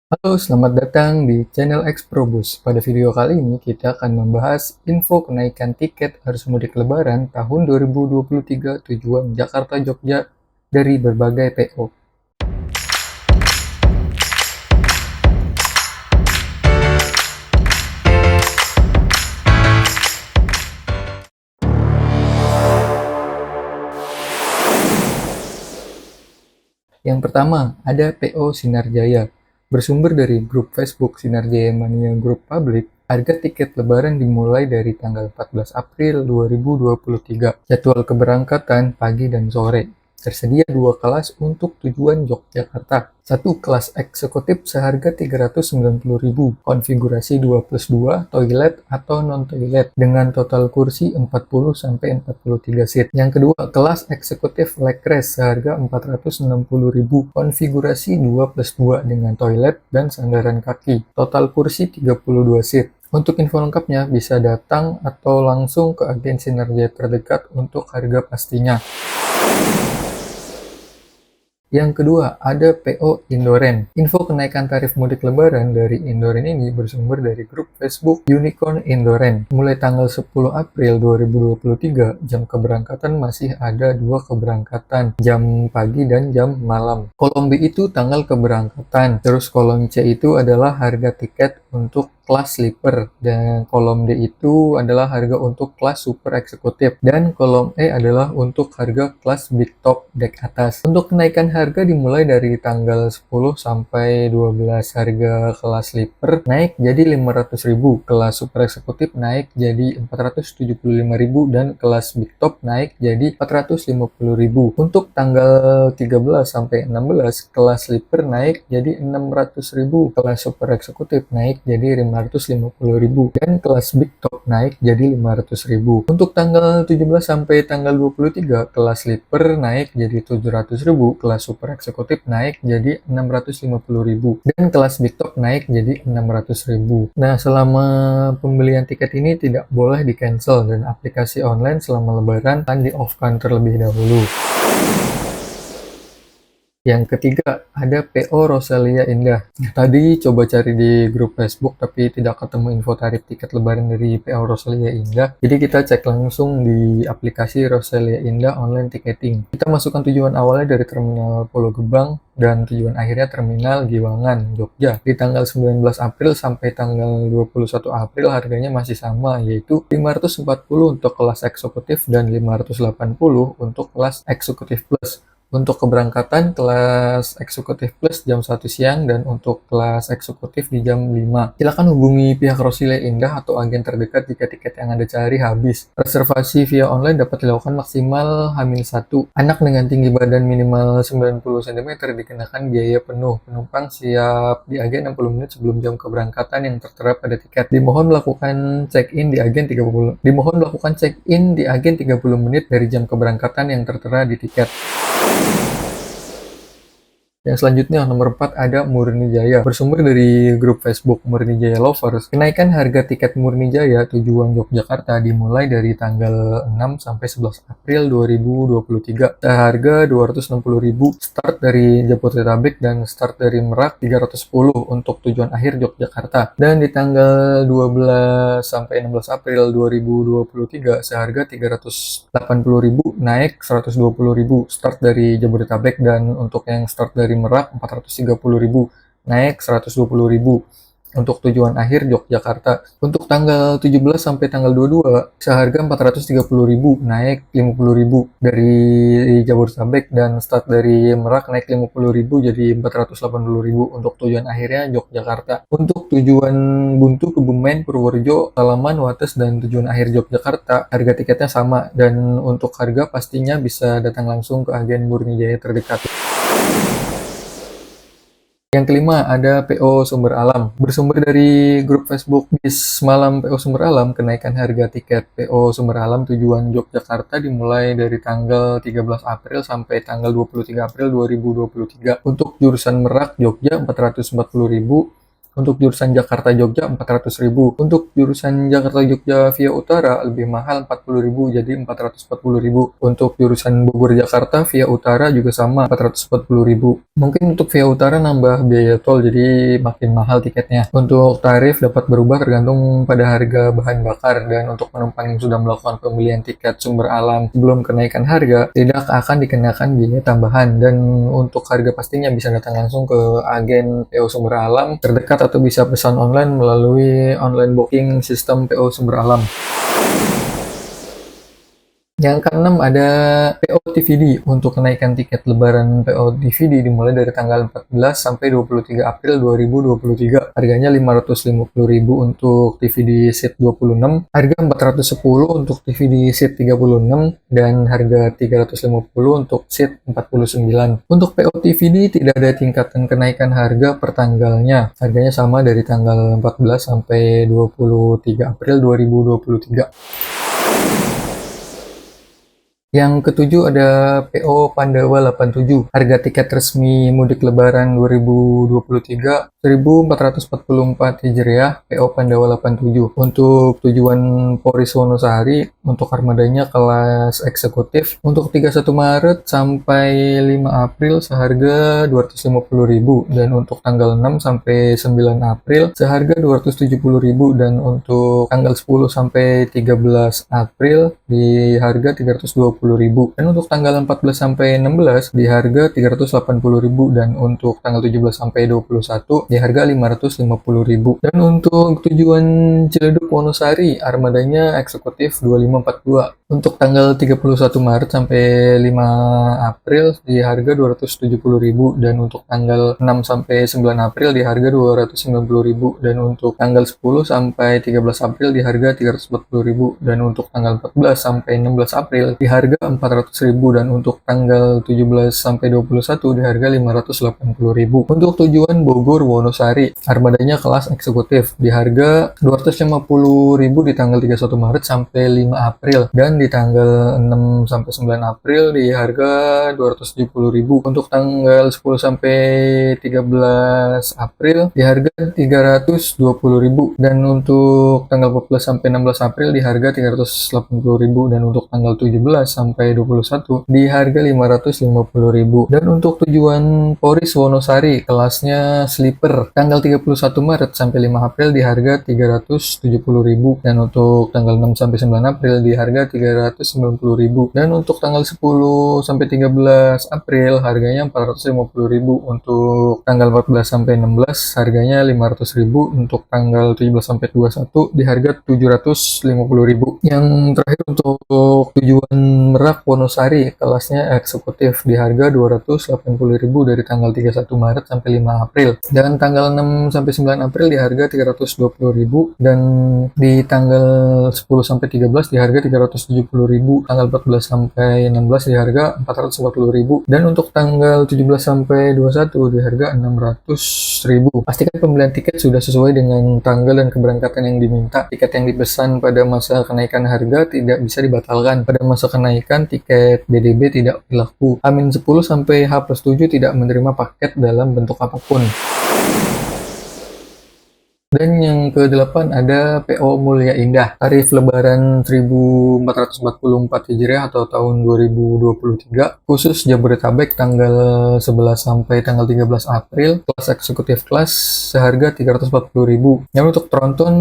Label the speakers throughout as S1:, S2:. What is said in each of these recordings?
S1: Halo, selamat datang di channel Exprobus. Pada video kali ini kita akan membahas info kenaikan tiket arus mudik Lebaran tahun 2023 tujuan Jakarta-Jogja dari berbagai PO. Yang pertama, ada PO Sinar Jaya. Bersumber dari grup Facebook Sinar Jaya Mania Group Public, harga tiket Lebaran dimulai dari tanggal 14 April 2023. Jadwal keberangkatan pagi dan sore. Tersedia dua kelas untuk tujuan Yogyakarta. Satu kelas eksekutif seharga Rp390.000, konfigurasi 2+2, toilet atau non-toilet, dengan total kursi 40-43 seat. Yang kedua, kelas eksekutif leg rest seharga Rp460.000, konfigurasi 2+2 dengan toilet dan sandaran kaki, total kursi 32 seat. Untuk info lengkapnya bisa datang atau langsung ke agen Sinergia terdekat untuk harga pastinya. Yang kedua, ada PO Indoren. Info kenaikan tarif mudik Lebaran dari Indoren ini bersumber dari grup Facebook Unicorn Indoren. Mulai tanggal 10 April 2023, jam keberangkatan masih ada dua keberangkatan, jam pagi dan jam malam. Kolom B itu tanggal keberangkatan, terus kolom C itu adalah harga tiket untuk kelas sleeper, dan kolom D itu adalah harga untuk kelas super eksekutif, dan kolom E adalah untuk harga kelas big top deck atas. Untuk kenaikan harga dimulai dari tanggal 10 sampai 12. Harga kelas sleeper naik jadi Rp500.000, kelas super eksekutif naik jadi Rp475.000, dan kelas big top naik jadi Rp450.000. Untuk tanggal 13 sampai 16, kelas sleeper naik jadi Rp600.000, kelas super eksekutif naik jadi Rp550.000, dan kelas big top naik jadi Rp500.000. Untuk tanggal 17 sampai tanggal 23, kelas sleeper naik jadi Rp700.000, kelas super eksekutif naik jadi Rp650.000, dan kelas big top naik jadi Rp600.000. Nah, selama pembelian tiket ini tidak boleh di-cancel, dan aplikasi online selama Lebaran akan di-off-kan terlebih dahulu. Yang ketiga, ada PO Rosalia Indah. Tadi coba cari di grup Facebook tapi tidak ketemu info tarif tiket Lebaran dari PO Rosalia Indah. Jadi kita cek langsung di aplikasi Rosalia Indah Online Ticketing. Kita masukkan tujuan awalnya dari Terminal Pulau Gebang dan tujuan akhirnya Terminal Giwangan, Jogja. Di tanggal 19 April sampai tanggal 21 April harganya masih sama, yaitu Rp540 untuk kelas eksekutif dan Rp580 untuk kelas eksekutif plus. Untuk keberangkatan kelas eksekutif plus jam 1 siang, dan untuk kelas eksekutif di jam 5. Silakan hubungi pihak Rosalia Indah atau agen terdekat jika tiket yang Anda cari habis. Reservasi via online dapat dilakukan maksimal H-1. Anak dengan tinggi badan minimal 90 cm dikenakan biaya penuh. Penumpang siap di agen 60 menit sebelum jam keberangkatan yang tertera pada tiket. Dimohon melakukan check-in di agen 30 menit dari jam keberangkatan yang tertera di tiket. Yang selanjutnya, nomor 4, ada Murni Jaya. Bersumber dari grup Facebook Murni Jaya Lovers, kenaikan harga tiket Murni Jaya tujuan Yogyakarta dimulai dari tanggal 6 sampai 11 April 2023. Seharga Rp260.000, start dari Jabodetabek dan start dari Merak Rp310 untuk tujuan akhir Yogyakarta. Dan di tanggal 12 sampai 16 April 2023 seharga Rp380.000, naik Rp120.000, start dari Jabodetabek, dan untuk yang start dari Merak Rp430.000, naik Rp120.000 untuk tujuan akhir Yogyakarta. Untuk tanggal 17 sampai tanggal 22 seharga Rp430.000, naik Rp50.000 dari Jabodetabek, dan start dari Merak naik Rp50.000 jadi Rp480.000 untuk tujuan akhirnya Yogyakarta. Untuk tujuan Buntu, Kebumen, Purworejo, Salaman, Wates, dan tujuan akhir Yogyakarta harga tiketnya sama, dan untuk harga pastinya bisa datang langsung ke agen Murni Jaya terdekat. Yang kelima, ada PO Sumber Alam. Bersumber dari grup Facebook Bis Malam PO Sumber Alam, kenaikan harga tiket PO Sumber Alam tujuan Yogyakarta dimulai dari tanggal 13 April sampai tanggal 23 April 2023. Untuk jurusan Merak Jogja Rp440.000, Untuk jurusan Jakarta-Jogja 400.000. Untuk jurusan Jakarta-Jogja via Utara lebih mahal 40.000 jadi 440.000. Untuk jurusan Bogor-Jakarta via Utara juga sama 440.000. Mungkin untuk via Utara nambah biaya tol jadi makin mahal tiketnya. Untuk tarif dapat berubah tergantung pada harga bahan bakar, dan untuk penumpang yang sudah melakukan pembelian tiket sumber alam sebelum kenaikan harga tidak akan dikenakan biaya tambahan, dan untuk harga pastinya bisa datang langsung ke agen PO Sumber Alam terdekat atau bisa pesan online melalui online booking sistem PO Sumber Alam. Yang keenam ada PO TVD. Untuk kenaikan tiket lebaran PO TVD dimulai dari tanggal 14 sampai 23 April 2023. Harganya 550.000 untuk TVD seat 26, harga 410 untuk TVD seat 36, dan harga 350 untuk seat 49. Untuk PO TVD tidak ada tingkatan kenaikan harga per tanggalnya. Harganya sama dari tanggal 14 sampai 23 April 2023. Yang ketujuh ada PO Pandawa 87. Harga tiket resmi mudik lebaran 2023 1444 Hijriah PO Pandawa 87. Untuk tujuan Polres Wonosari untuk armadanya kelas eksekutif untuk 31 Maret sampai 5 April seharga 250.000, dan untuk tanggal 6 sampai 9 April seharga 270.000, dan untuk tanggal 10 sampai 13 April di harga 320.000, dan untuk tanggal 14 sampai 16 di harga 380.000, dan untuk tanggal 17 sampai 21 di harga 550.000. Dan untuk tujuan Ciledug Wonosari armadanya eksekutif 2542 untuk tanggal 31 Maret sampai 5 April di harga 270.000, dan untuk tanggal 6 sampai 9 April di harga 290.000, dan untuk tanggal 10 sampai 13 April di harga 340.000, dan untuk tanggal 14 sampai 16 April di harga 400.000, dan untuk tanggal 17 sampai 21 di harga 580.000. Untuk tujuan Bogor Wonosari armadanya kelas eksekutif di harga 250.000 di tanggal 31 Maret sampai 5 April, dan di tanggal 6 sampai 9 April di harga 270.000. Untuk tanggal 10 sampai 13 April di harga 320.000, dan untuk tanggal 14 sampai 16 April di harga 380.000, dan untuk tanggal 17 sampai 21 di harga 550.000. Dan untuk tujuan Polres Wonosari kelasnya sleeper tanggal 31 Maret sampai 5 April di harga 370.000, dan untuk tanggal 6 sampai 9 April di harga 390.000, dan untuk tanggal 10 sampai 13 April harganya 450.000, untuk tanggal 14 sampai 16 harganya 500.000, untuk tanggal 17 sampai 21 di harga 750.000. Yang terakhir untuk tujuan Merak Wonosari kelasnya eksekutif di harga 280.000 dari tanggal 31 Maret sampai 5 April, dan tanggal 6 sampai 9 April di harga 320.000, dan di tanggal 10 sampai 13 di harga 370.000, tanggal 14 sampai 16 di harga 440.000, dan untuk tanggal 17 sampai 21 di harga 600.000. Pastikan pembelian tiket sudah sesuai dengan tanggal dan keberangkatan yang diminta. Tiket yang dipesan pada masa kenaikan harga tidak bisa dibatalkan. Pada masa kenaikan tiket BDB tidak berlaku. H-10 sampai H+7 tidak menerima paket dalam bentuk apapun. Dan yang ke-8 ada PO Mulia Indah. Tarif lebaran 1444 Hijriah atau tahun 2023 khusus Jabodetabek tanggal 11 sampai tanggal 13 April kelas eksekutif kelas seharga 340.000. Yang untuk tronton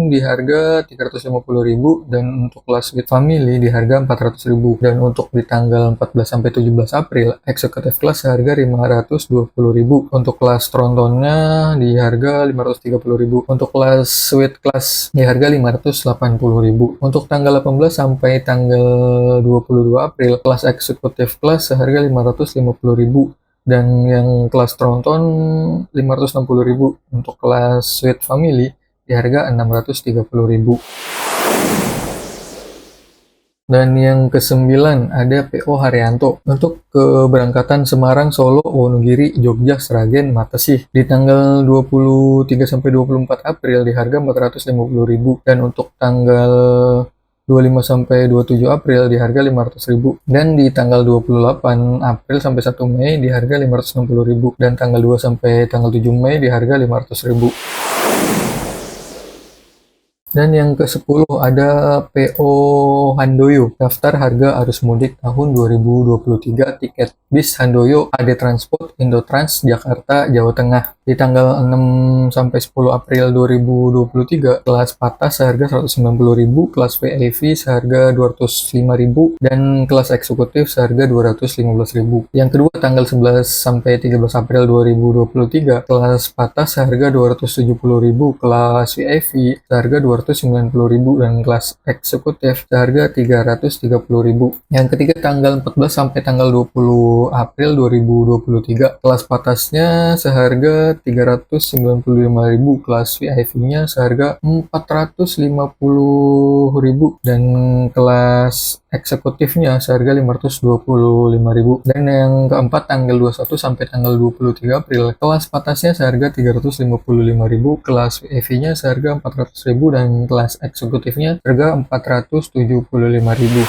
S1: di harga 350.000, dan untuk kelas with family di harga 400.000, dan untuk di tanggal 14 sampai 17 April eksekutif kelas seharga 520.000. Untuk kelas trontonnya di harga 530.000. Untuk kelas suite kelas di harga 580.000. Untuk tanggal 18 sampai tanggal 22 April kelas eksekutif kelas seharga 550.000, dan yang kelas tronton 560.000. Untuk kelas suite family di harga 630.000. Dan yang ke-9 ada PO Haryanto untuk keberangkatan Semarang, Solo, Wonogiri, Jogja, Sragen, Matesih di tanggal 23 sampai 24 April di harga 450.000, dan untuk tanggal 25 sampai 27 April di harga 500.000, dan di tanggal 28 April sampai 1 Mei di harga 560.000, dan tanggal 2 sampai tanggal 7 Mei di harga 500.000. Dan yang ke-10 ada PO Handoyo. Daftar harga arus mudik tahun 2023 tiket bis Handoyo AD Transport Indotrans Jakarta Jawa Tengah. Di tanggal 6 sampai 10 April 2023, kelas patas seharga 190.000, kelas VIP seharga 205.000, dan kelas eksekutif seharga 215.000. Yang kedua tanggal 11 sampai 13 April 2023, kelas patas seharga 270.000, kelas VIP seharga 290.000, dan kelas eksekutif seharga 330.000. Yang ketiga tanggal 14 sampai tanggal 20 April 2023, kelas patasnya seharga 395.000, kelas VIP-nya seharga 450.000, dan kelas eksekutifnya seharga 525.000. Dan yang keempat tanggal 21 sampai tanggal 23 April, kelas patasnya seharga 355.000, kelas VIP-nya seharga 400.000, dan kelas eksekutifnya seharga 475.000.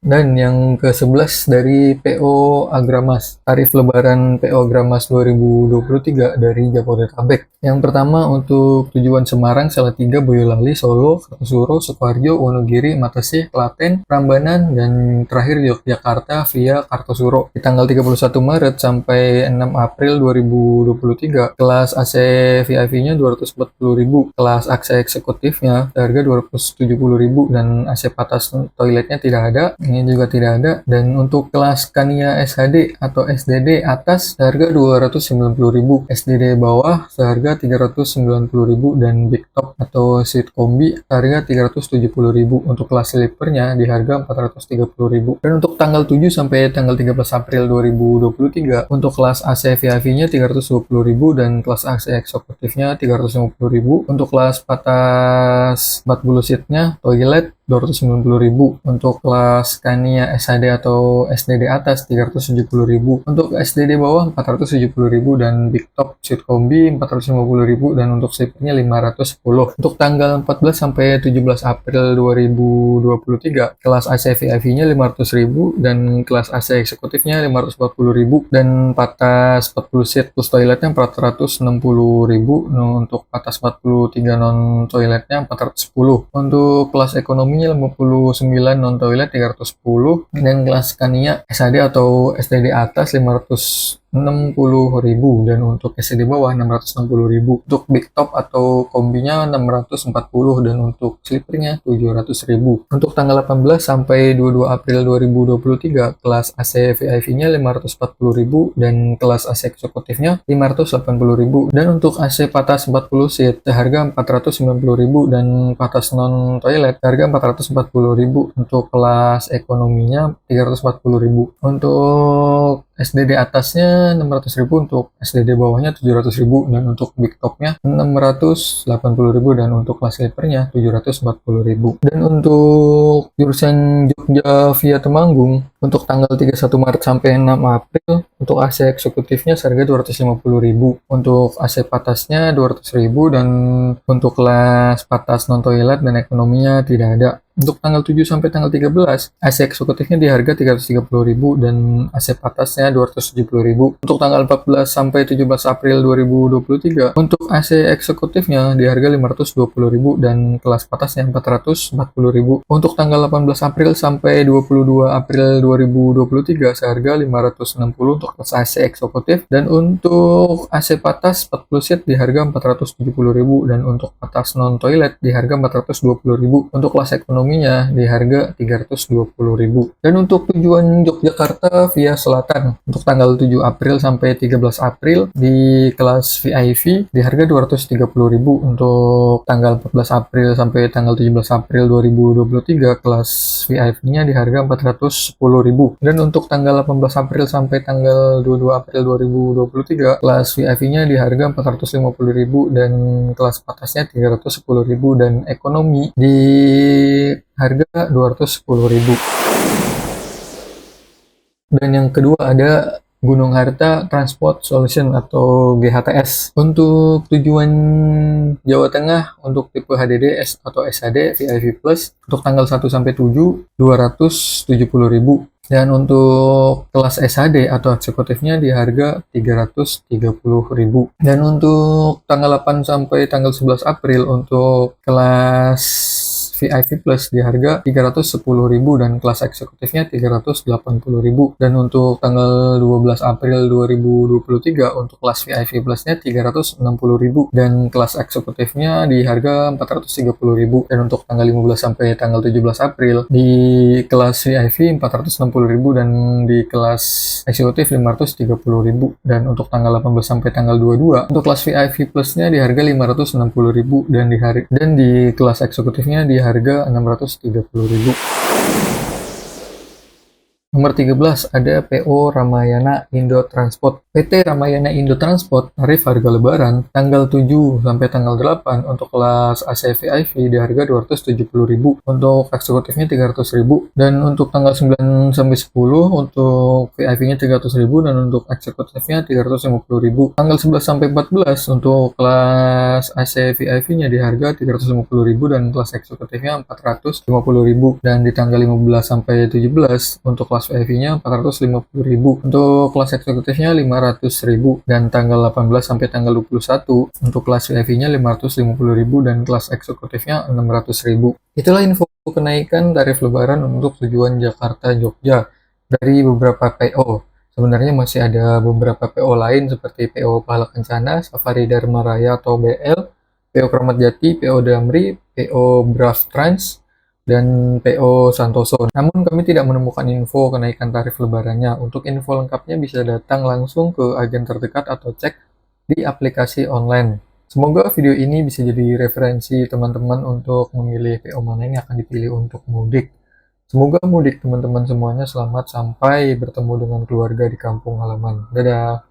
S1: Dan yang ke-11 dari PO Agramas, tarif lebaran PO Agramas 2023 dari Jabodetabek. Yang pertama untuk tujuan Semarang, Salatiga, Boyolali, Solo, Kartosuro, Sukoharjo, Wonogiri, Matasih, Klaten, Prambanan, dan terakhir Yogyakarta via Kartosuro. Di tanggal 31 Maret sampai 6 April 2023, kelas AC VIP-nya 240.000, kelas AC eksekutifnya harga 270.000, dan AC patas toiletnya tidak ada. Ini juga tidak ada. Dan untuk kelas Scania SHD atau SDD atas seharga 290.000, SDD bawah seharga 390.000, dan Big Top atau Seat Kombi seharga 370.000. Untuk kelas sleepernya di harga 430.000. Dan untuk tanggal 7 sampai tanggal 13 April 2023, untuk kelas AC VIP-nya 320.000, dan kelas AC eksekutifnya 350.000. Untuk kelas patas 40 seatnya toilet 290.000. Untuk kelas Scania SHD atau SDD atas 370.000. Untuk SDD bawah 470.000, dan Big Top Seat Kombi 450.000, dan untuk sleepernya 510. Untuk tanggal 14 sampai 17 April 2023, kelas AC VIP-nya 500.000, dan kelas AC eksekutifnya 540.000, dan patas 40 seat plus toiletnya 460.000. Untuk patas 43 non toiletnya 410. Untuk kelas ekonomi 59 non toilet 310, dan kelas Scania SHD atau SDD atas 560.000, dan untuk SDD bawah 660.000. Untuk Big Top atau kombinya 640, dan untuk sleepernya 700.000. Untuk tanggal 18 sampai 22 April 2023, kelas AC VIP-nya 540.000, dan kelas AC eksekutifnya 580.000, dan untuk AC patas 40 seat seharga 490.000, dan patas non toilet harga 440.000. Untuk kelas ekonominya 340.000. Untuk SDD atasnya 600.000, untuk SDD bawahnya 700.000, dan untuk Big Topnya 680.000, dan untuk kelas sleepernya 740.000. Dan untuk jurusan Jogja via Temanggung, untuk tanggal 31 Maret sampai 6 April, untuk AC eksekutifnya seharga 250.000, untuk AC patasnya 200.000, dan untuk kelas patas non toilet dan ekonominya tidak ada. Untuk tanggal 7 sampai tanggal 13, AC eksekutifnya di harga 330.000, dan AC patasnya 270.000. Untuk tanggal 14 sampai 17 April 2023, untuk AC eksekutifnya di harga 520.000, dan kelas patasnya 440.000. Untuk tanggal 18 April sampai 22 April 2023 seharga 560 untuk kelas AC eksekutif, dan untuk AC patas 40 seat di harga 470.000, dan untuk patas non toilet di harga 420.000. Untuk kelas ekonominya di harga 320.000. Dan untuk tujuan Yogyakarta via selatan, untuk tanggal 7 April sampai 13 April di kelas VIP di harga 230.000. Untuk tanggal 14 April sampai tanggal 17 April 2023 kelas VIP-nya di harga 410.000. Dan untuk tanggal 18 April sampai tanggal 22 April 2023 kelas VIP-nya di harga 450.000, dan kelas patasnya 310.000, dan ekonomi di harga 210.000. Dan yang kedua ada Gunung Harta Transport Solution atau GHTS. Untuk tujuan Jawa Tengah untuk tipe HDD atau SHD VIP Plus untuk tanggal 1 sampai 7 270.000. Dan untuk kelas SHD atau eksekutifnya di harga 330.000. Dan untuk tanggal 8 sampai tanggal 11 April untuk kelas VIP Plus di harga 310.000 dan kelas eksekutifnya 380.000. Dan untuk tanggal 12 April 2023 untuk kelas VIP Plusnya 360.000 dan kelas eksekutifnya di harga 430.000. Dan untuk tanggal 15 sampai tanggal 17 April di kelas VIP 460.000 dan di kelas eksekutif 530.000. Dan untuk tanggal 18 sampai tanggal 22 untuk kelas VIP Plusnya di harga 560.000 dan di kelas eksekutifnya di harga 630.000. Nomor 13 ada PO Ramayana Indo Transport. PT Ramayana Indo Transport tarif harga lebaran tanggal 7 sampai tanggal 8 untuk kelas AC VIP di harga 270.000, untuk eksekutifnya 300.000, dan untuk tanggal 9 sampai 10 untuk VIP-nya 300.000 dan untuk eksekutifnya 350.000. Tanggal 11 sampai 14 untuk kelas AC VIP-nya di harga 350.000 dan kelas eksekutifnya 450.000, dan di tanggal 15 sampai 17 untuk kelas VIP-nya 450.000, untuk kelas eksekutifnya 500.000, dan tanggal 18 sampai tanggal 21 untuk kelas VIP-nya 550.000 dan kelas eksekutifnya 600.000. Itulah info kenaikan tarif lebaran untuk tujuan Jakarta Jogja dari beberapa PO. Sebenarnya masih ada beberapa PO lain seperti PO Pahala Kencana, Safari Dharma Raya atau BL, PO Kramat Jati, PO Damri, PO Brave Trans, dan PO Santoso. Namun kami tidak menemukan info kenaikan tarif lebarannya. Untuk info lengkapnya bisa datang langsung ke agen terdekat atau cek di aplikasi online. Semoga video ini bisa jadi referensi teman-teman untuk memilih PO mana yang akan dipilih untuk mudik. Semoga mudik teman-teman semuanya selamat sampai bertemu dengan keluarga di kampung halaman. Dadah!